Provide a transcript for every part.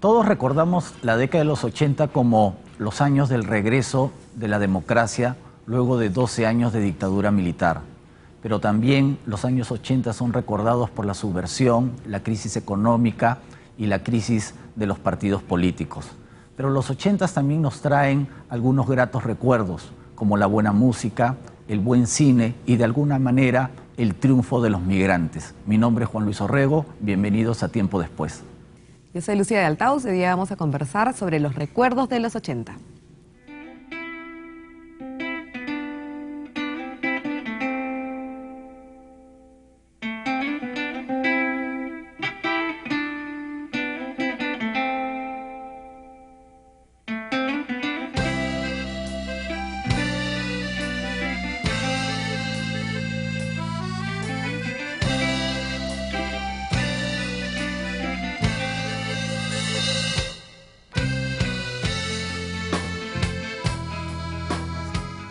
Todos recordamos la década de los 80 como los años del regreso de la democracia luego de 12 años de dictadura militar. Pero también los años 80 son recordados por la subversión, la crisis económica y la crisis de los partidos políticos. Pero los 80 también nos traen algunos gratos recuerdos, como la buena música, el buen cine y de alguna manera el triunfo de los migrantes. Mi nombre es Juan Luis Orrego, bienvenidos a Tiempo Después. Yo soy Lucía de Altaus y hoy día vamos a conversar sobre los recuerdos de los 80.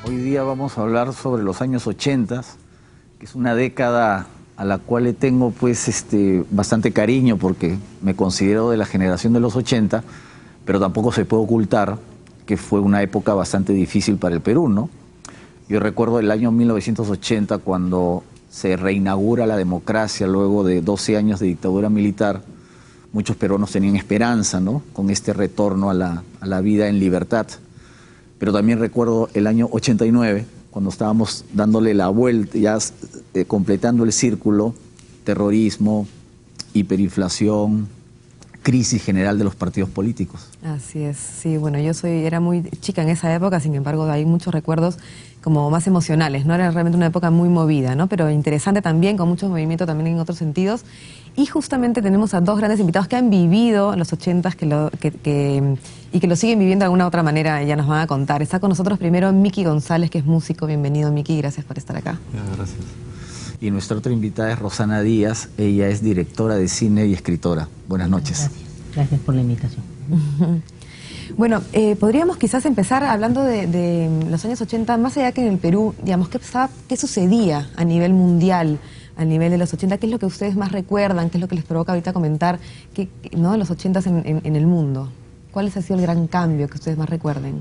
Hoy día vamos a hablar sobre los años 80, que es una década a la cual le tengo pues bastante cariño porque me considero de la generación de los 80, pero tampoco se puede ocultar que fue una época bastante difícil para el Perú, ¿no? Yo recuerdo el año 1980 cuando se reinaugura la democracia luego de 12 años de dictadura militar. Muchos peruanos tenían esperanza, ¿no?, con este retorno a la vida en libertad. Pero también recuerdo el año 89, cuando estábamos dándole la vuelta, ya completando el círculo, terrorismo, hiperinflación, crisis general de los partidos políticos. Así es, sí, bueno, era muy chica en esa época, sin embargo hay muchos recuerdos como más emocionales, ¿no? Era realmente una época muy movida, ¿no? Pero interesante también, con mucho movimiento también en otros sentidos. Y justamente tenemos a dos grandes invitados que han vivido los 80s y que lo siguen viviendo de alguna otra manera, ya nos van a contar. Está con nosotros primero Miki González, que es músico. Bienvenido, Miki, gracias por estar acá. Gracias. Y nuestra otra invitada es Rosana Díaz, ella es directora de cine y escritora. Buenas noches. Gracias por la invitación. Bueno, podríamos quizás empezar hablando de los años 80, más allá que en el Perú, digamos, ¿qué sucedía a nivel mundial, a nivel de los 80? ¿Qué es lo que ustedes más recuerdan? ¿Qué es lo que les provoca ahorita comentar, ¿no?, de los 80 en el mundo? ¿Cuál ha sido el gran cambio que ustedes más recuerden?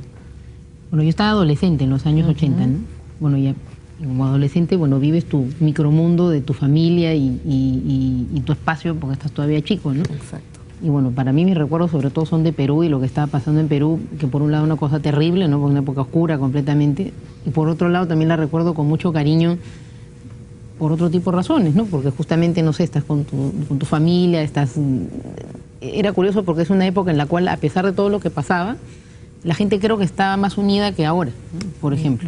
Bueno, yo estaba adolescente en los años 80, ¿no? Bueno, ya como adolescente, bueno, vives tu micromundo de tu familia y tu espacio porque estás todavía chico, ¿no? Exacto. Y bueno, para mí mis recuerdos sobre todo son de Perú y lo que estaba pasando en Perú, que por un lado una cosa terrible, ¿no?, porque una época oscura completamente, y por otro lado también la recuerdo con mucho cariño por otro tipo de razones, ¿no? Porque justamente, no sé, estás con tu familia, Era curioso porque es una época en la cual, a pesar de todo lo que pasaba, la gente creo que estaba más unida que ahora, ¿no?, por ejemplo.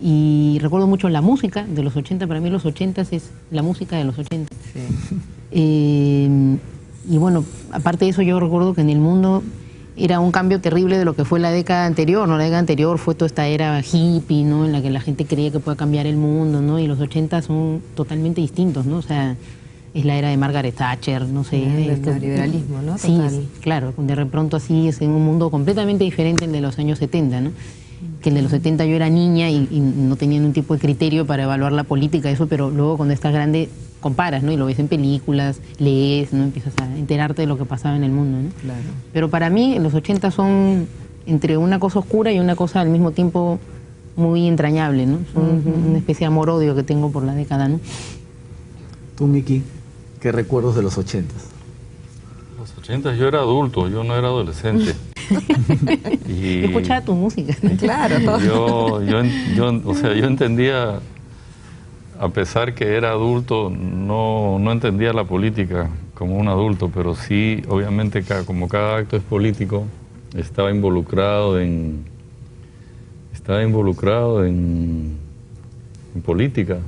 Y recuerdo mucho la música de los 80, para mí los 80 es la música de los 80. Sí. Y bueno, aparte de eso yo recuerdo que en el mundo era un cambio terrible de lo que fue la década anterior, ¿no? La década anterior fue toda esta era hippie, ¿no?, en la que la gente creía que puede cambiar el mundo, ¿no? Y los 80 son totalmente distintos, ¿no? O sea, es la era de Margaret Thatcher, no sé. El neoliberalismo, ¿no? Sí, Total. claro, de pronto así es en un mundo completamente diferente al de los años 70, ¿no? Que el de los 70 yo era niña y no tenía ningún tipo de criterio para evaluar la política, eso, pero luego cuando estás grande comparas, ¿no? Y lo ves en películas, lees, ¿no? Empiezas a enterarte de lo que pasaba en el mundo, ¿no? Claro. Pero para mí los 80 son entre una cosa oscura y una cosa al mismo tiempo muy entrañable, ¿no? Son una especie de amor-odio que tengo por la década, ¿no? Tú, Miki, ¿qué recuerdos de los 80? Los 80 yo era adulto, yo no era adolescente. Yo escuchaba tu música. Claro, todo. Yo entendía, a pesar que era adulto, no entendía la política como un adulto, pero sí, obviamente, como cada acto es político, estaba involucrado en política,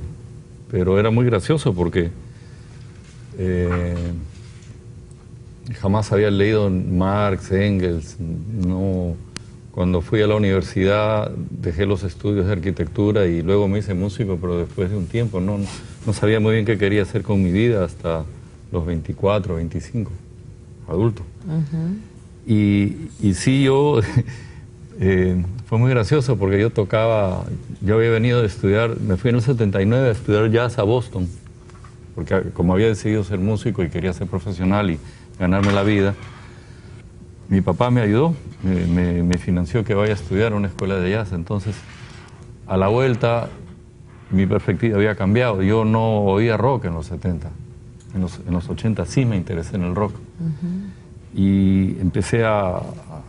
pero era muy gracioso porque jamás había leído Marx, Engels, no. Cuando fui a la universidad dejé los estudios de arquitectura y luego me hice músico, pero después de un tiempo no sabía muy bien qué quería hacer con mi vida hasta los 24, 25, adulto. Y sí, fue muy gracioso porque yo había venido de estudiar, me fui en el 79 a estudiar jazz a Boston, porque como había decidido ser músico y quería ser profesional y ganarme la vida, mi papá me ayudó, me financió que vaya a estudiar a una escuela de jazz. Entonces, a la vuelta, mi perspectiva había cambiado. Yo no oía rock en los 70. En los 80 sí me interesé en el rock. Y empecé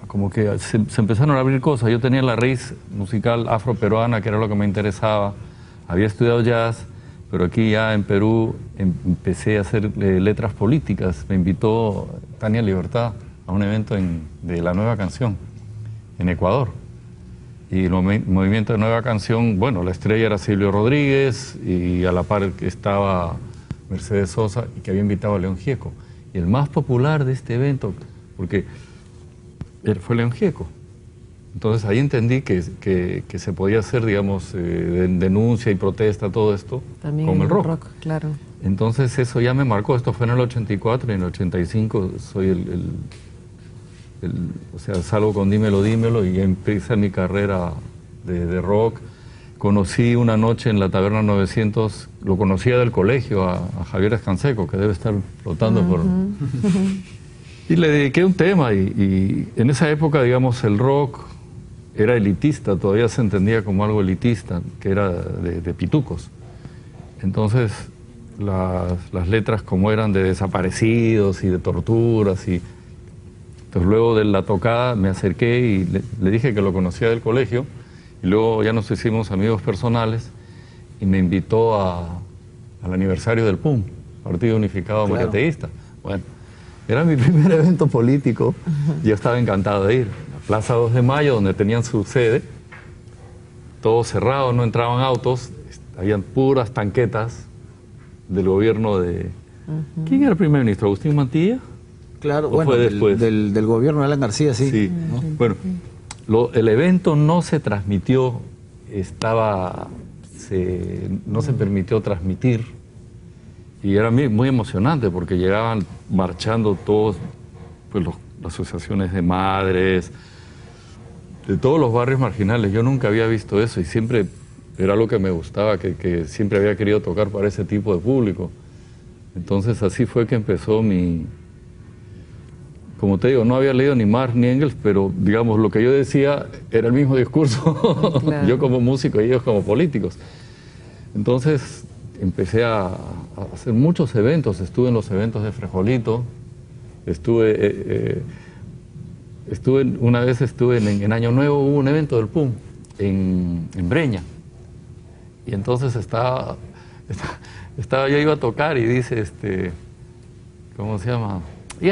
como que se empezaron a abrir cosas. Yo tenía la raíz musical afroperuana, que era lo que me interesaba. Había estudiado jazz, pero aquí ya en Perú empecé a hacer letras políticas. Me invitó Tania Libertad a un evento de la Nueva Canción en Ecuador. Y el movimiento de Nueva Canción, bueno, la estrella era Silvio Rodríguez y a la par estaba Mercedes Sosa, y que había invitado a León Gieco. Y el más popular de este evento, porque fue León Gieco. Entonces ahí entendí que se podía hacer, digamos, denuncia y protesta, todo esto, también con el rock. Claro. Entonces eso ya me marcó. Esto fue en el 84 y en el 85 soy o sea, salgo con Dímelo, Dímelo, y empieza mi carrera de rock. Conocí una noche en la Taberna 900, lo conocía del colegio, a Javier Escanseco, que debe estar flotando por... Y le dediqué un tema, y en esa época, digamos, el rock era elitista, todavía se entendía como algo elitista, que era de pitucos. Entonces, las letras como eran de desaparecidos y de torturas, y entonces luego de la tocada me acerqué y le dije que lo conocía del colegio, y luego ya nos hicimos amigos personales, y me invitó al aniversario del PUM, Partido Unificado Mariateísta. Bueno, era mi primer evento político, y yo estaba encantado de ir. La Plaza 2 de Mayo, donde tenían su sede, todo cerrado, no entraban autos, habían puras tanquetas del gobierno de... ¿Quién era el primer ministro? ¿Agustín Mantilla? Claro, ¿O bueno, fue después? del gobierno de Alan García, sí. Sí. ¿no? Bueno, el evento no se transmitió, no se permitió transmitir, y era muy emocionante porque llegaban marchando todos, pues las asociaciones de madres, de todos los barrios marginales. Yo nunca había visto eso, y siempre era lo que me gustaba, que siempre había querido tocar para ese tipo de público. Entonces así fue que empezó como te digo, no había leído ni Marx ni Engels, pero digamos, lo que yo decía era el mismo discurso, claro. Yo como músico y ellos como políticos. Entonces empecé a hacer muchos eventos. Estuve en los eventos de Frejolito, una vez estuve en Año Nuevo, hubo un evento del PUM en Breña, y entonces yo iba a tocar y dice, ¿cómo se llama? Y